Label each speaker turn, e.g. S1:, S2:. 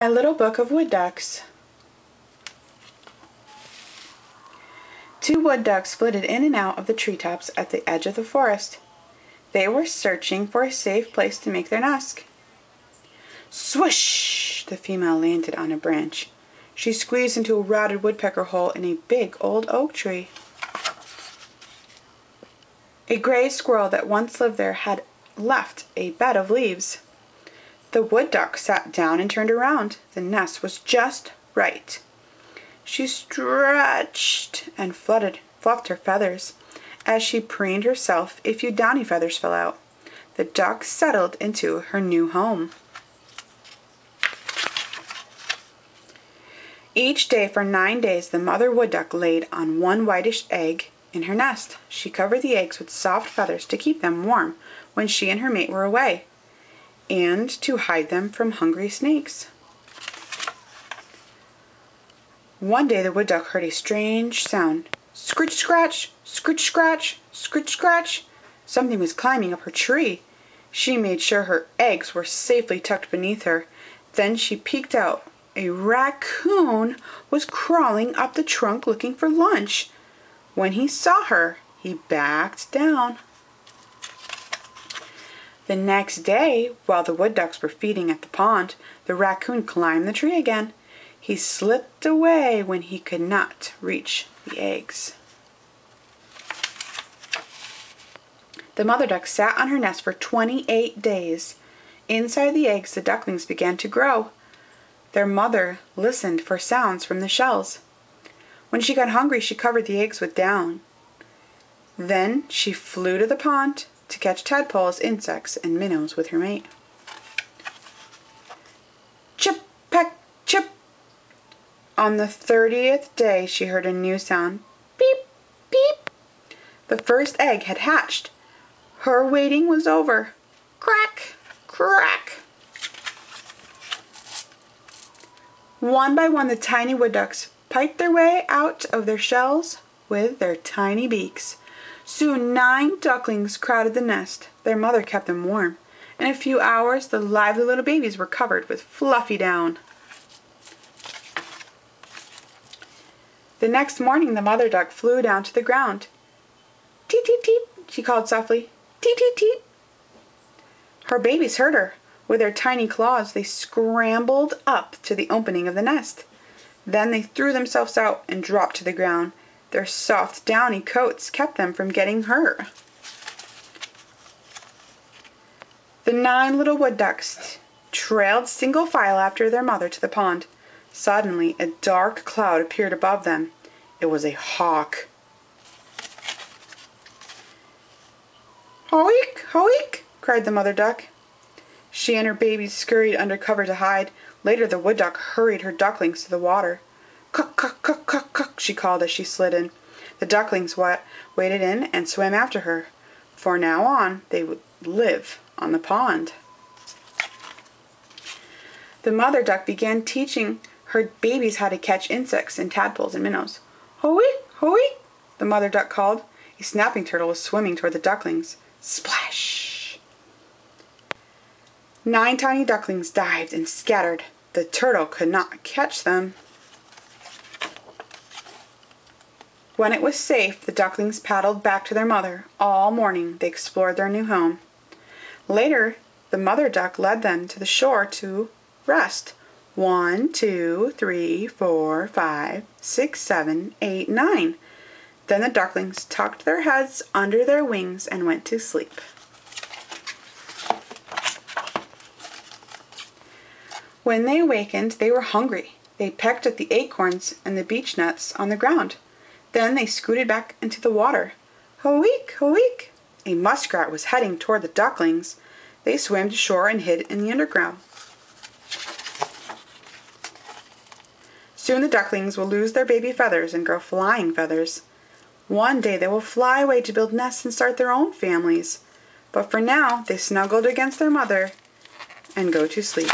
S1: A Little Book of Wood Ducks. Two wood ducks flitted in and out of the treetops at the edge of the forest. They were searching for a safe place to make their nest. Swish! The female landed on a branch. She squeezed into a rotted woodpecker hole in a big old oak tree. A gray squirrel that once lived there had left a bed of leaves. The wood duck sat down and turned around. The nest was just right. She stretched and fluffed her feathers. As she preened herself, a few downy feathers fell out. The duck settled into her new home. Each day for 9 days, the mother wood duck laid on one whitish egg in her nest. She covered the eggs with soft feathers to keep them warm when she and her mate were away, and to hide them from hungry snakes. One day the wood duck heard a strange sound. Scritch scratch, scritch scratch, scritch scratch. Something was climbing up her tree. She made sure her eggs were safely tucked beneath her. Then she peeked out. A raccoon was crawling up the trunk looking for lunch. When he saw her, he backed down. The next day, while the wood ducks were feeding at the pond, the raccoon climbed the tree again. He slipped away when he could not reach the eggs. The mother duck sat on her nest for 28 days. Inside the eggs, the ducklings began to grow. Their mother listened for sounds from the shells. When she got hungry, she covered the eggs with down. Then she flew to the pond to catch tadpoles, insects, and minnows with her mate. Chip, peck, chip. On the 30th day, she heard a new sound. Beep, beep. The first egg had hatched. Her waiting was over. Crack, crack. One by one, the tiny wood ducks piped their way out of their shells with their tiny beaks. Soon 9 ducklings crowded the nest. Their mother kept them warm. In a few hours, the lively little babies were covered with fluffy down. The next morning, the mother duck flew down to the ground. Teet, teet, teet, she called softly. Teet, teet, teet. Her babies heard her. With their tiny claws, they scrambled up to the opening of the nest. Then they threw themselves out and dropped to the ground. Their soft, downy coats kept them from getting hurt. The 9 little wood ducks trailed single file after their mother to the pond. Suddenly, a dark cloud appeared above them. It was a hawk. "Hoik, hoik!" cried the mother duck. She and her babies scurried under cover to hide. Later, the wood duck hurried her ducklings to the water. "Cuck, cuck, cuck, cuck, cuck," she called as she slid in. The ducklings waded in and swam after her. For now on, they would live on the pond. The mother duck began teaching her babies how to catch insects and tadpoles and minnows. "Hoik, hoik!" the mother duck called. A snapping turtle was swimming toward the ducklings. Splash! 9 tiny ducklings dived and scattered. The turtle could not catch them. When it was safe, the ducklings paddled back to their mother. All morning they explored their new home. Later, the mother duck led them to the shore to rest. 1, 2, 3, 4, 5, 6, 7, 8, 9. Then the ducklings tucked their heads under their wings and went to sleep. When they awakened, they were hungry. They pecked at the acorns and the beech nuts on the ground. Then they scooted back into the water. Hoik, hoik! A muskrat was heading toward the ducklings. They swam to shore and hid in the underground. Soon the ducklings will lose their baby feathers and grow flying feathers. One day they will fly away to build nests and start their own families. But for now, they snuggled against their mother and go to sleep.